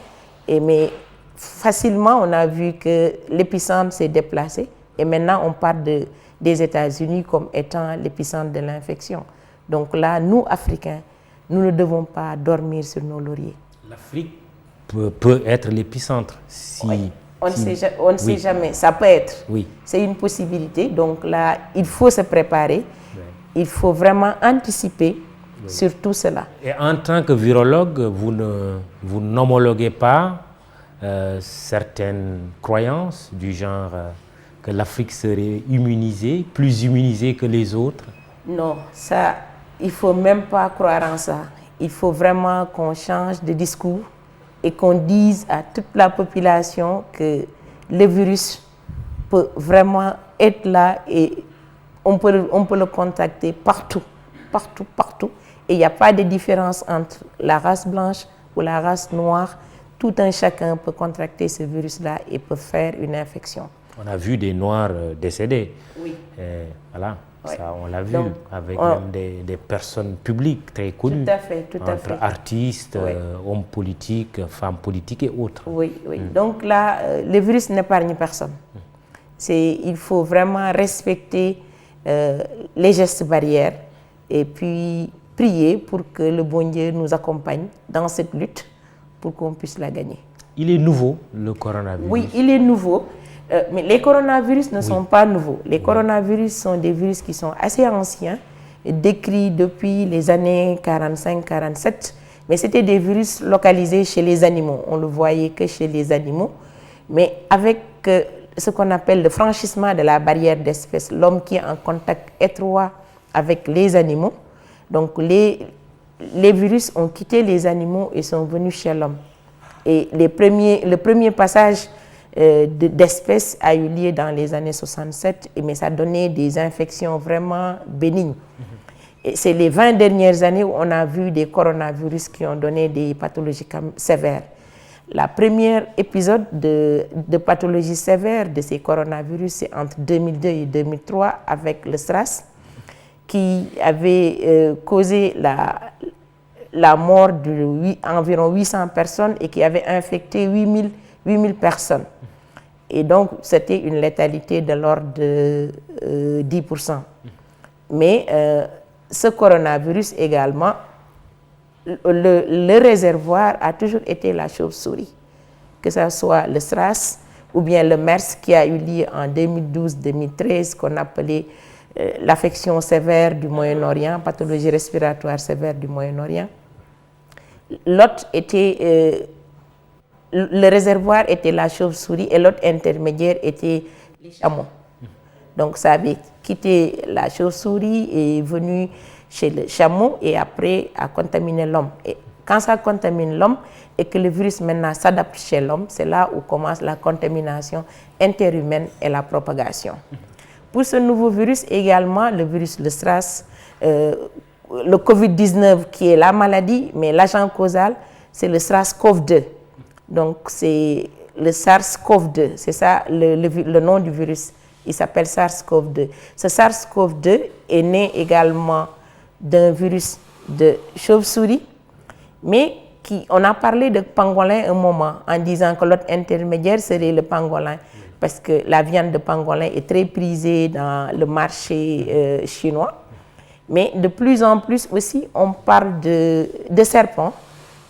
mais facilement on a vu que l'épicentre s'est déplacé et maintenant on parle des États-Unis comme étant l'épicentre de l'infection. Donc là, nous, Africains, nous ne devons pas dormir sur nos lauriers. L'Afrique peut être l'épicentre si... Oui. On ne sait jamais, ça peut être. Oui. C'est une possibilité. Donc là, il faut se préparer. Oui. Il faut vraiment anticiper sur tout cela. Et en tant que virologue, vous n'homologuez pas certaines croyances du genre que l'Afrique serait immunisée, plus immunisée que les autres? Non, ça, il ne faut même pas croire en ça. Il faut vraiment qu'on change de discours et qu'on dise à toute la population que le virus peut vraiment être là et on peut le contacter partout, partout, partout. Et il n'y a pas de différence entre la race blanche ou la race noire. Tout un chacun peut contracter ce virus-là et peut faire une infection. On a vu des Noirs décédés. Oui. Voilà, Ouais. ça on l'a vu, Donc, avec même des personnes publiques très connues. Tout à fait, tout à entre fait. artistes, Oui. hommes politiques, femmes politiques et autres. Oui, oui. Donc là, le virus n'épargne personne. Il faut vraiment respecter les gestes barrières et puis prier pour que le bon Dieu nous accompagne dans cette lutte pour qu'on puisse la gagner. Il est nouveau, le coronavirus. Oui, il est nouveau, mais les coronavirus ne sont pas nouveaux. Les coronavirus sont des virus qui sont assez anciens, décrits depuis les années 45-47, mais c'était des virus localisés chez les animaux. On ne le voyait que chez les animaux, mais avec ce qu'on appelle le franchissement de la barrière d'espèce, l'homme qui est en contact étroit avec les animaux, donc les virus ont quitté les animaux et sont venus chez l'homme. Et le premier passage d'espèces a eu lieu dans les années 67, mais ça donnait des infections vraiment bénignes. Et c'est les 20 dernières années où on a vu des coronavirus qui ont donné des pathologies sévères. La première épisode de pathologie sévère de ces coronavirus, c'est entre 2002 et 2003 avec le SRAS, qui avait causé la mort d'environ 800 personnes et qui avait infecté 8000 personnes. Et donc, c'était une létalité de l'ordre de 10%. Mais ce coronavirus également, le réservoir a toujours été la chauve-souris, que ce soit le SRAS ou bien le MERS qui a eu lieu en 2012-2013, qu'on appelait l'affection sévère du Moyen-Orient, pathologie respiratoire sévère du Moyen-Orient. L'autre était, le réservoir était la chauve-souris et l'autre intermédiaire était les chameaux. Donc ça avait quitté la chauve-souris et est venu chez le chameau et après a contaminé l'homme. Et quand ça contamine l'homme et que le virus maintenant s'adapte chez l'homme, c'est là où commence la contamination interhumaine et la propagation. Pour ce nouveau virus également, le virus, le SRAS, le Covid-19 qui est la maladie, mais l'agent causal, c'est le SARS-CoV-2. Donc c'est le SARS-CoV-2, c'est ça le nom du virus. Il s'appelle SARS-CoV-2. Ce SARS-CoV-2 est né également d'un virus de chauve-souris, mais on a parlé de pangolin un moment en disant que l'autre intermédiaire serait le pangolin, parce que la viande de pangolin est très prisée dans le marché chinois. Mais de plus en plus aussi, on parle de serpent,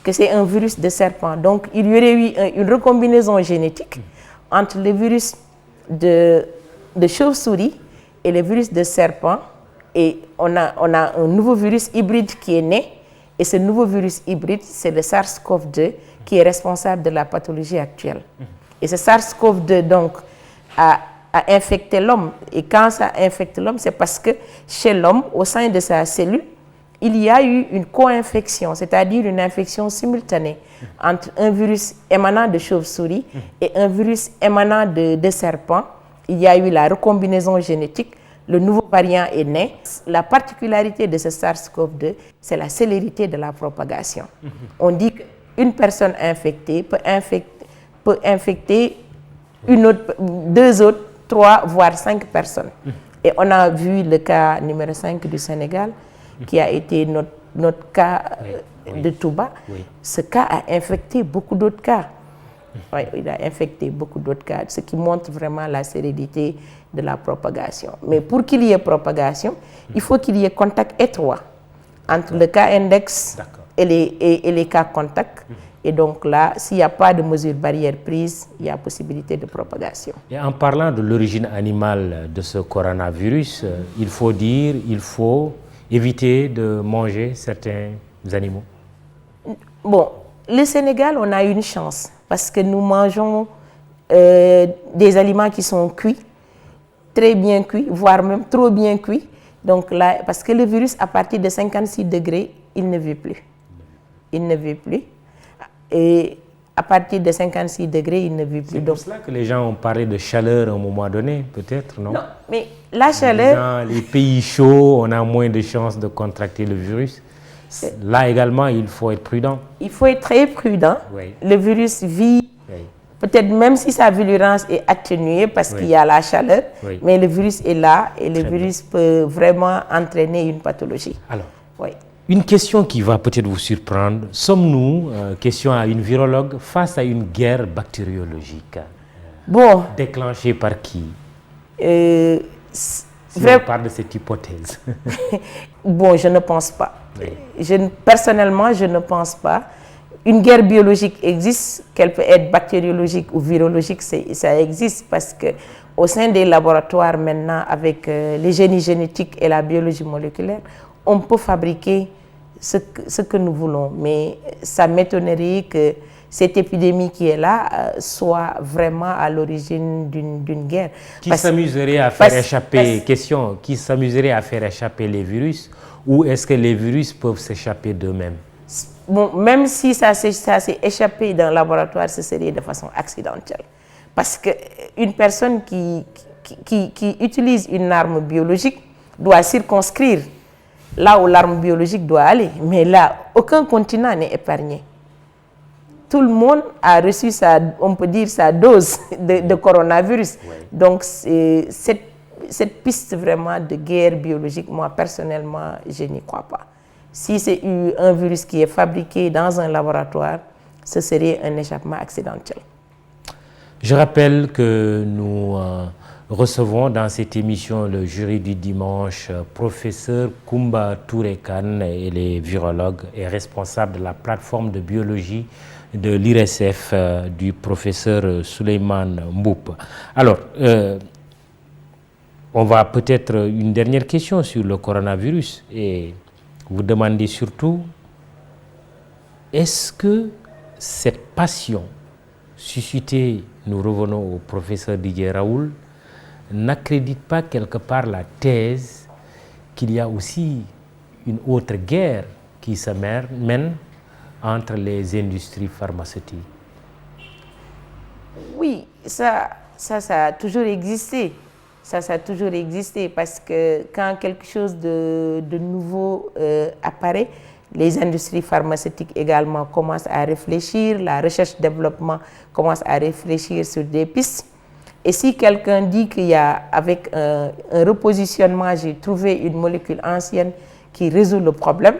que c'est un virus de serpent. Donc il y aurait eu une recombinaison génétique entre le virus de chauve-souris et le virus de serpent. Et on a un nouveau virus hybride qui est né. Et ce nouveau virus hybride, c'est le SARS-CoV-2 qui est responsable de la pathologie actuelle. Et ce SARS-CoV-2, donc, a infecté l'homme. Et quand ça infecte l'homme, c'est parce que chez l'homme, au sein de sa cellule, il y a eu une co-infection, c'est-à-dire une infection simultanée entre un virus émanant de chauve-souris et un virus émanant de serpent. Il y a eu la recombinaison génétique. Le nouveau variant est né. La particularité de ce SARS-CoV-2, c'est la célérité de la propagation. On dit qu'une personne infectée peut infecter une autre, 2 autres, 3, voire 5 personnes. Et on a vu le cas numéro 5 du Sénégal, qui a été notre cas de Touba. Ce cas a infecté beaucoup d'autres cas. Oui, il a infecté beaucoup d'autres cas, ce qui montre vraiment la célérité de la propagation. Mais pour qu'il y ait propagation, il faut qu'il y ait contact étroit entre le cas index et les cas contacts. Et donc là, s'il n'y a pas de mesures barrières prises, il y a possibilité de propagation. Et en parlant de l'origine animale de ce coronavirus, il faut éviter de manger certains animaux. Bon, le Sénégal, on a une chance parce que nous mangeons des aliments qui sont cuits, très bien cuits, voire même trop bien cuits. Donc là, parce que le virus, à partir de 56 degrés, il ne vit plus. Il ne vit plus. Et à partir de 56 degrés, il ne vit plus. C'est pour cela que les gens ont parlé de chaleur à un moment donné, peut-être, non? Non, mais la chaleur... Les pays chauds, on a moins de chances de contracter le virus. Là également, il faut être prudent. Il faut être très prudent. Oui. Le virus vit, peut-être même si sa virulence est atténuée parce qu'il y a la chaleur, mais le virus est là et le virus peut vraiment entraîner une pathologie. Alors, une question qui va peut-être vous surprendre. Sommes-nous, question à une virologue, face à une guerre bactériologique déclenchée par qui? Si on parle de cette hypothèse. Bon, je ne pense pas. Personnellement, je ne pense pas. Une guerre biologique existe, qu'elle peut être bactériologique ou virologique, ça existe parce qu'au sein des laboratoires maintenant, avec les génies génétiques et la biologie moléculaire, on peut fabriquer ce que nous voulons. Mais ça m'étonnerait que cette épidémie qui est là soit vraiment à l'origine d'une guerre. Qui s'amuserait à faire échapper, qui s'amuserait à faire échapper les virus, ou est-ce que les virus peuvent s'échapper d'eux-mêmes? Bon, même si ça s'est échappé dans le laboratoire, ce serait de façon accidentelle. Parce qu'une personne qui utilise une arme biologique doit circonscrire là où l'arme biologique doit aller. Mais là, aucun continent n'est épargné. Tout le monde a reçu on peut dire, sa dose de coronavirus. Donc, cette piste vraiment de guerre biologique, moi, personnellement, je n'y crois pas. Si c'est un virus qui est fabriqué dans un laboratoire, ce serait un échappement accidentel. Je rappelle que nous recevons dans cette émission le jury du dimanche, professeur Koumba Touré Kane, il est virologue et responsable de la plateforme de biologie de l'IRSF du professeur Souleymane Mboup. Alors, on va peut-être une dernière question sur le coronavirus et vous demandez surtout, est-ce que cette passion suscitée, nous revenons au professeur Didier Raoult, n'accrédite pas quelque part la thèse qu'il y a aussi une autre guerre qui se mène entre les industries pharmaceutiques? Oui, ça a toujours existé. Ça a toujours existé parce que quand quelque chose de nouveau apparaît, les industries pharmaceutiques également commencent à réfléchir, la recherche-développement commence à réfléchir sur des pistes. Et si quelqu'un dit qu'il y a, avec un repositionnement, j'ai trouvé une molécule ancienne qui résout le problème,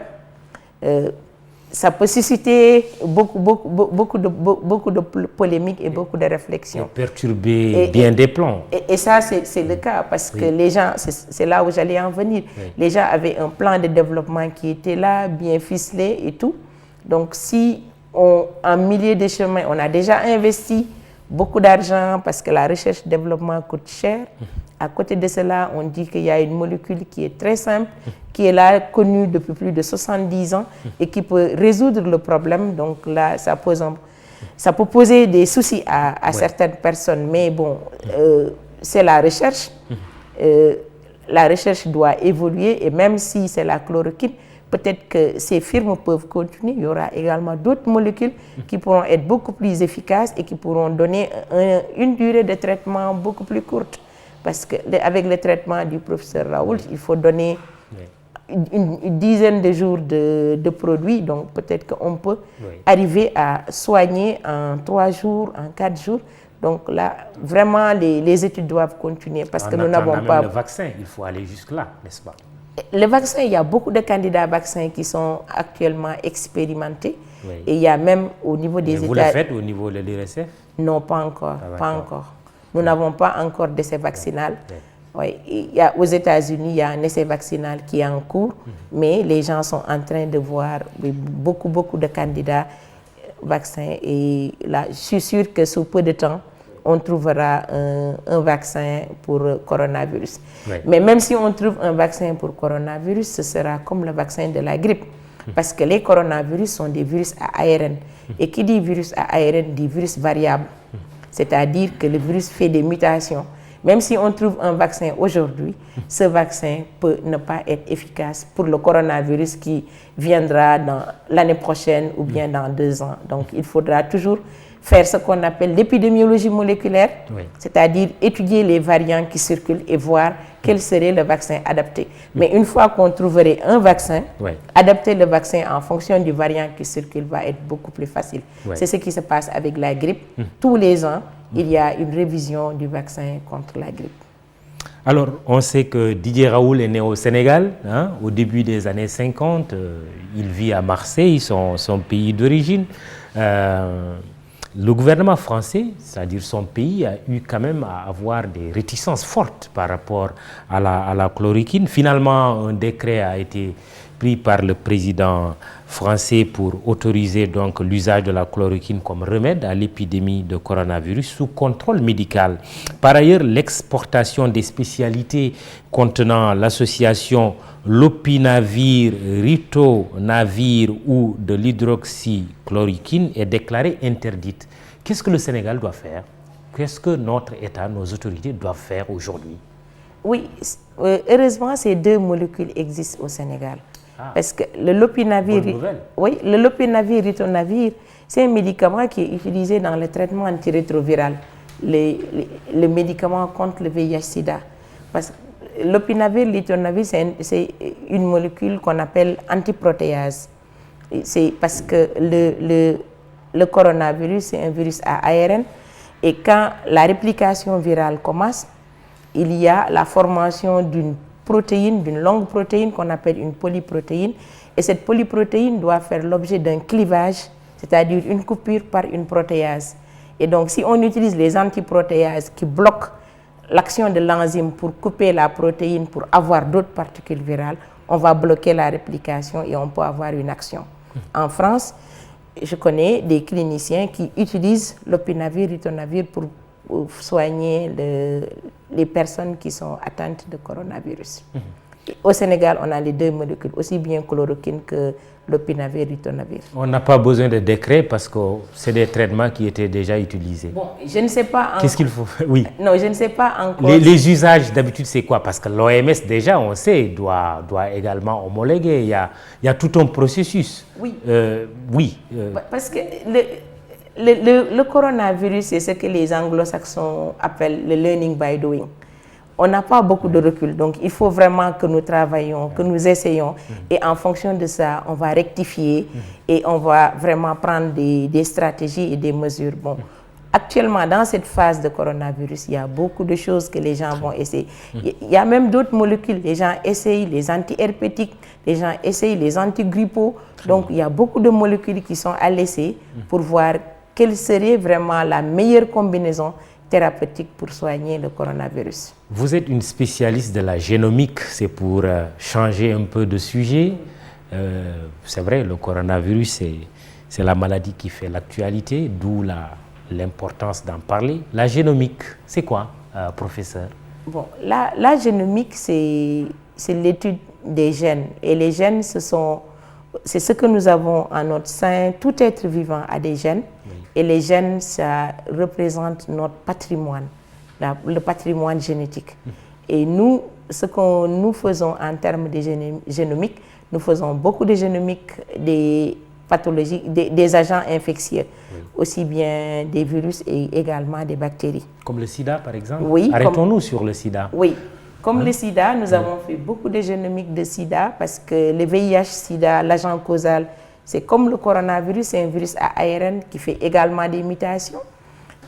ça peut susciter beaucoup de polémiques et beaucoup de réflexions. Et perturber bien des plans. Et ça, c'est le cas parce que les gens, c'est là où j'allais en venir. Les gens avaient un plan de développement qui était là, bien ficelé et tout. Donc, si en milieu de chemin, on a déjà investi beaucoup d'argent parce que la recherche-développement coûte cher. À côté de cela, on dit qu'il y a une molécule qui est très simple, qui est là, connue depuis plus de 70 ans et qui peut résoudre le problème. Donc là, ça peut poser des soucis à certaines personnes. Mais bon, c'est la recherche. La recherche doit évoluer et même si c'est la chloroquine, peut-être que ces firmes peuvent continuer. Il y aura également d'autres molécules qui pourront être beaucoup plus efficaces et qui pourront donner une durée de traitement beaucoup plus courte. Parce qu'avec le traitement du professeur Raoult, il faut donner une dizaine de jours de produits. Donc peut-être qu'on peut arriver à soigner en 3 jours, en 4 jours. Donc là, vraiment, les études doivent continuer parce que nous n'avons pas... le vaccin, il faut aller jusque-là, n'est-ce pas? Le vaccin, il y a beaucoup de candidats vaccins qui sont actuellement expérimentés. Et il y a même au niveau des États... Vous le faites au niveau de l'IRSF? Non, pas encore. Pas encore. Nous n'avons pas encore d'essai vaccinal. Aux États-Unis, il y a un essai vaccinal qui est en cours, mais les gens sont en train de voir beaucoup de candidats vaccins. Et là, je suis sûre que sous peu de temps, on trouvera un vaccin pour coronavirus. Mais même si on trouve un vaccin pour coronavirus, ce sera comme le vaccin de la grippe. Parce que les coronavirus sont des virus à ARN. Et qui dit virus à ARN dit virus variable. C'est-à-dire que le virus fait des mutations. Même si on trouve un vaccin aujourd'hui, ce vaccin peut ne pas être efficace pour le coronavirus qui viendra dans l'année prochaine ou bien dans 2 ans. Donc il faudra toujours faire ce qu'on appelle l'épidémiologie moléculaire, c'est-à-dire étudier les variants qui circulent et voir quel serait le vaccin adapté. Mais une fois qu'on trouverait un vaccin, adapter le vaccin en fonction du variant qui circule va être beaucoup plus facile. C'est ce qui se passe avec la grippe. Tous les ans, il y a une révision du vaccin contre la grippe. Alors, on sait que Didier Raoult est né au Sénégal, hein, au début des années 50. Il vit à Marseille, son pays d'origine. Le gouvernement français, c'est-à-dire son pays, a eu quand même à avoir des réticences fortes par rapport à la chloroquine. Finalement, un décret a été pris par le président français pour autoriser donc l'usage de la chloroquine comme remède à l'épidémie de coronavirus sous contrôle médical. Par ailleurs, l'exportation des spécialités contenant l'association lopinavir, ritonavir ou de l'hydroxychloroquine est déclarée interdite. Qu'est-ce que le Sénégal doit faire? Qu'est-ce que notre État, nos autorités doivent faire aujourd'hui? Oui, heureusement, ces 2 molécules existent au Sénégal. Parce que le lopinavir, le lopinavir, ritonavir, c'est un médicament qui est utilisé dans le traitement antirétroviral, le médicament contre le VIH-Sida. Parce que lopinavir, ritonavir, c'est une molécule qu'on appelle antiprotéase. C'est parce que le coronavirus, c'est un virus à ARN, et quand la réplication virale commence, il y a la formation d'une protéine, d'une longue protéine qu'on appelle une polyprotéine, et cette polyprotéine doit faire l'objet d'un clivage, c'est-à-dire une coupure par une protéase. Et donc si on utilise les antiprotéases qui bloquent l'action de l'enzyme pour couper la protéine pour avoir d'autres particules virales, on va bloquer la réplication et on peut avoir une action. En France, je connais des cliniciens qui utilisent lopinavir, ritonavir pour soigner les personnes qui sont atteintes de coronavirus. Au Sénégal, on a les 2 molécules, aussi bien chloroquine que lopinavir, ritonavir. On n'a pas besoin de décret parce que c'est des traitements qui étaient déjà utilisés. Bon, je ne sais pas encore. Qu'est-ce qu'il faut faire? Oui. Non, je ne sais pas encore. Les usages d'habitude, c'est quoi? Parce que l'OMS, déjà, on sait, doit également homologuer. Il y a tout un processus. Oui. Oui. Parce que le coronavirus, c'est ce que les anglo-saxons appellent le learning by doing. On n'a pas beaucoup de recul, donc il faut vraiment que nous travaillions, que nous essayons, et en fonction de ça, on va rectifier et on va vraiment prendre des stratégies et des mesures. Bon, actuellement, dans cette phase de coronavirus, il y a beaucoup de choses que les gens vont essayer. Il y a même d'autres molécules, les gens essayent les antiherpétiques, les gens essayent les antigrippaux, donc il y a beaucoup de molécules qui sont à l'essai pour voir quelle serait vraiment la meilleure combinaison thérapeutique pour soigner le coronavirus. Vous êtes une spécialiste de la génomique, c'est pour changer un peu de sujet. C'est vrai, le coronavirus, c'est la maladie qui fait l'actualité, d'où l'importance d'en parler. La génomique, c'est quoi, professeur? Bon, la génomique, c'est l'étude des gènes. Et les gènes, c'est ce que nous avons en notre sein. Tout être vivant a des gènes. Et les gènes, ça représente notre patrimoine, le patrimoine génétique. Et nous, ce que nous faisons en termes de génomique, nous faisons beaucoup de génomique des pathologies, des agents infectieux, aussi bien des virus et également des bactéries. Comme le sida, par exemple? Oui. Arrêtons-nous sur le sida. Oui. Comme le sida, nous avons fait beaucoup de génomique de sida parce que le VIH-sida, l'agent causal, c'est comme le coronavirus, c'est un virus à ARN qui fait également des mutations.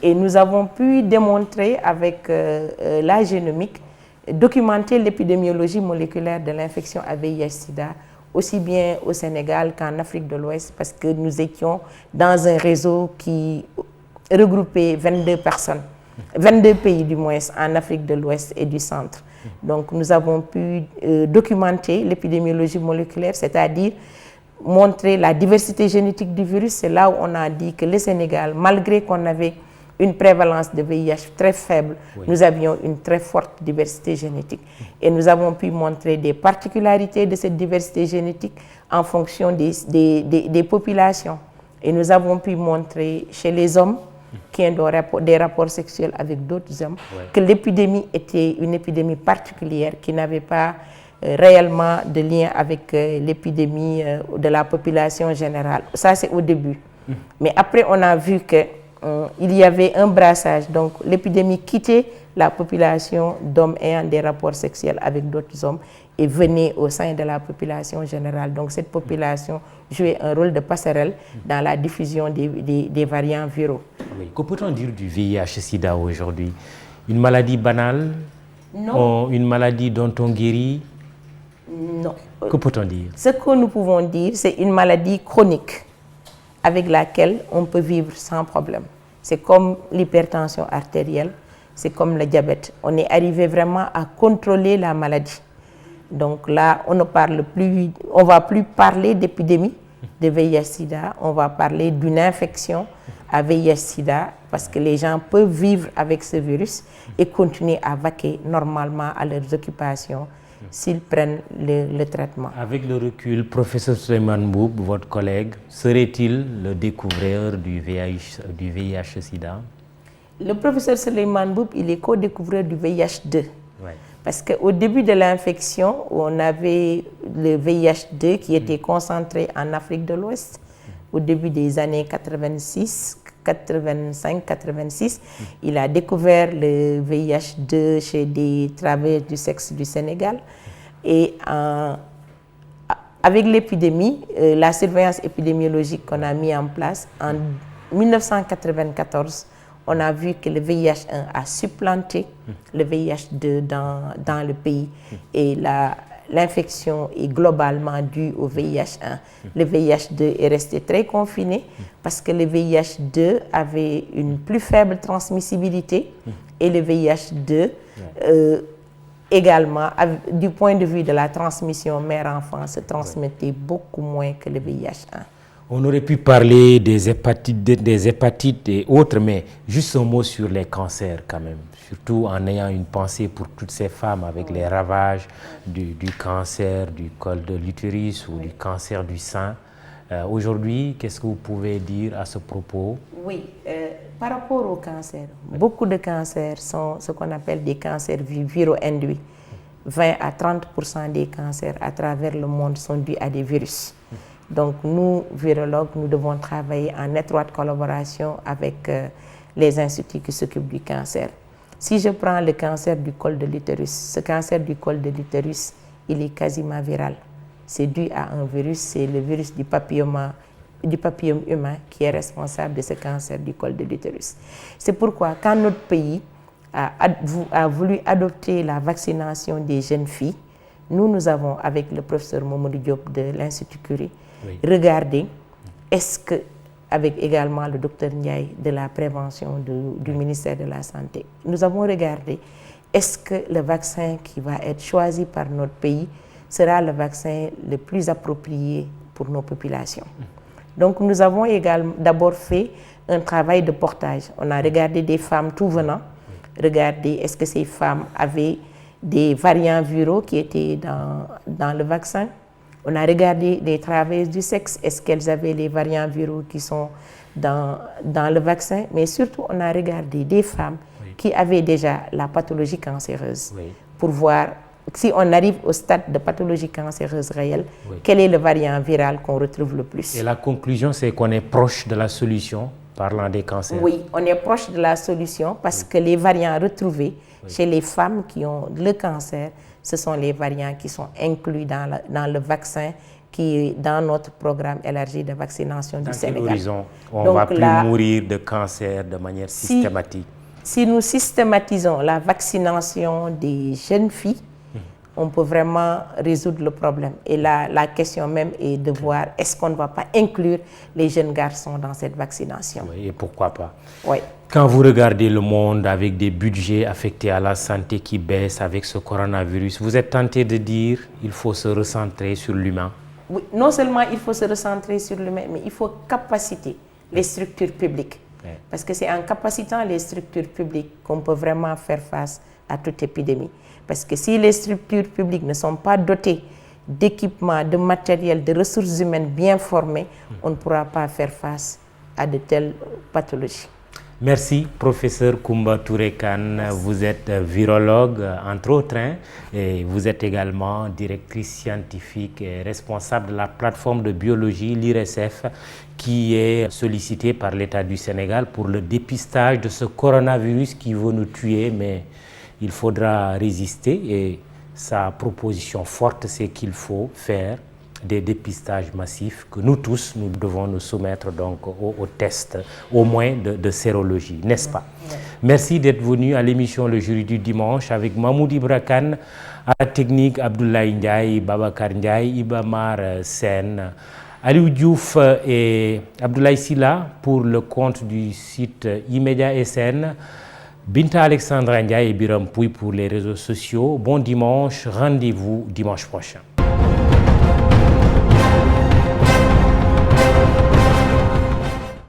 Et nous avons pu démontrer avec la génomique, documenter l'épidémiologie moléculaire de l'infection à VIH-Sida, aussi bien au Sénégal qu'en Afrique de l'Ouest, parce que nous étions dans un réseau qui regroupait 22 personnes, 22 pays du moins, en Afrique de l'Ouest et du Centre. Donc nous avons pu documenter l'épidémiologie moléculaire, c'est-à-dire montrer la diversité génétique du virus. C'est là où on a dit que le Sénégal, malgré qu'on avait une prévalence de VIH très faible, nous avions une très forte diversité génétique. Et nous avons pu montrer des particularités de cette diversité génétique en fonction des populations. Et nous avons pu montrer chez les hommes qui ont des rapports sexuels avec d'autres hommes, que l'épidémie était une épidémie particulière qui n'avait pas réellement de lien avec l'épidémie de la population générale. Ça, c'est au début. Mais après, on a vu qu'il y avait un brassage. Donc, l'épidémie quittait la population d'hommes ayant des rapports sexuels avec d'autres hommes et venait au sein de la population générale. Donc, cette population jouait un rôle de passerelle dans la diffusion des variants viraux. Oui. Que peut-on dire du VIH-Sida aujourd'hui? Une maladie banale? Non. Une maladie dont on guérit? Non. Que peut-on dire? Ce que nous pouvons dire, c'est une maladie chronique avec laquelle on peut vivre sans problème. C'est comme l'hypertension artérielle, c'est comme le diabète. On est arrivé vraiment à contrôler la maladie. Donc là, on ne va plus parler d'épidémie de VIH-Sida, on va parler d'une infection à VIH-Sida parce que les gens peuvent vivre avec ce virus et continuer à vaquer normalement à leurs occupations s'ils prennent le traitement. Avec le recul, professeur Souleymane Mboup, votre collègue, serait-il le découvreur du VIH-Sida? Le professeur Souleymane Mboup, il est co-découvreur du VIH-2. Ouais. Parce qu'au début de l'infection, on avait le VIH-2 qui était concentré en Afrique de l'Ouest. Au début des années 85-86, il a découvert le VIH-2 chez des travailleurs du sexe du Sénégal. Et avec l'épidémie, la surveillance épidémiologique qu'on a mis en place, en 1994, on a vu que le VIH-1 a supplanté le VIH-2 dans le pays. Et l'infection est globalement due au VIH-1. Le VIH-2 est resté très confiné parce que le VIH-2 avait une plus faible transmissibilité et le VIH-2 également, du point de vue de la transmission mère-enfant, se transmettait beaucoup moins que le VIH-1. On aurait pu parler des hépatites et autres, mais juste un mot sur les cancers quand même, surtout en ayant une pensée pour toutes ces femmes avec les ravages du cancer du col de l'utérus ou du cancer du sein. Aujourd'hui, qu'est-ce que vous pouvez dire à ce propos? Oui, par rapport au cancer, beaucoup de cancers sont ce qu'on appelle des cancers viro-induits. 20 à 30% des cancers à travers le monde sont dus à des virus. Donc nous, virologues, nous devons travailler en étroite collaboration avec les instituts qui s'occupent du cancer. Si je prends le cancer du col de l'utérus, ce cancer du col de l'utérus, il est quasiment viral. C'est dû à un virus, c'est le virus du papillome humain qui est responsable de ce cancer du col de l'utérus. C'est pourquoi quand notre pays a voulu adopter la vaccination des jeunes filles, nous avons, avec le professeur Mamadou Diop de l'Institut Curie, regardé, est-ce que, avec également le docteur Ndiaye de la prévention du ministère de la Santé, nous avons regardé, est-ce que le vaccin qui va être choisi par notre pays sera le vaccin le plus approprié pour nos populations. Donc nous avons également d'abord fait un travail de portage. On a regardé des femmes tout venant, regardé est-ce que ces femmes avaient des variants viraux qui étaient dans le vaccin. On a regardé des travailleuses du sexe, est-ce qu'elles avaient les variants viraux qui sont dans le vaccin. Mais surtout, on a regardé des femmes qui avaient déjà la pathologie cancéreuse pour voir si on arrive au stade de pathologie cancéreuse réelle, quel est le variant viral qu'on retrouve le plus. Et la conclusion, c'est qu'on est proche de la solution, parlant des cancers. Oui, on est proche de la solution parce que les variants retrouvés chez les femmes qui ont le cancer, ce sont les variants qui sont inclus dans le vaccin qui est dans notre programme élargi de vaccination du Sénégal. Dans quel horizon on ne va plus mourir de cancer de manière systématique? Si nous systématisons la vaccination des jeunes filles, on peut vraiment résoudre le problème. Et la question même est de voir est-ce qu'on ne va pas inclure les jeunes garçons dans cette vaccination. Oui, et pourquoi pas. Oui. Quand vous regardez le monde avec des budgets affectés à la santé qui baissent avec ce coronavirus, vous êtes tenté de dire qu'il faut se recentrer sur l'humain? Oui, non seulement il faut se recentrer sur l'humain, mais il faut capaciter les structures publiques. Parce que c'est en capacitant les structures publiques qu'on peut vraiment faire face à toute épidémie. Parce que si les structures publiques ne sont pas dotées d'équipements, de matériel, de ressources humaines bien formées, on ne pourra pas faire face à de telles pathologies. Merci, professeur Koumba Touré Kane. Vous êtes virologue, entre autres, hein, et vous êtes également directrice scientifique et responsable de la plateforme de biologie, l'IRSF, qui est sollicitée par l'État du Sénégal pour le dépistage de ce coronavirus qui veut nous tuer, mais il faudra résister. Et sa proposition forte, c'est qu'il faut faire des dépistages massifs, que nous tous, nous devons nous soumettre donc aux tests, au moins de sérologie, n'est-ce pas? Merci d'être venu à l'émission Le Jury du Dimanche avec Mahmoud Ibra Kane, à la technique Abdoulaye Ndiaye, Babacar Ndiaye, Ibamar Sen, Aliou Diouf et Abdoulaye Silla pour le compte du site Immédia SN, Binta Alexandra Ndiaye et Biram Pouy pour les réseaux sociaux. Bon dimanche, rendez-vous dimanche prochain.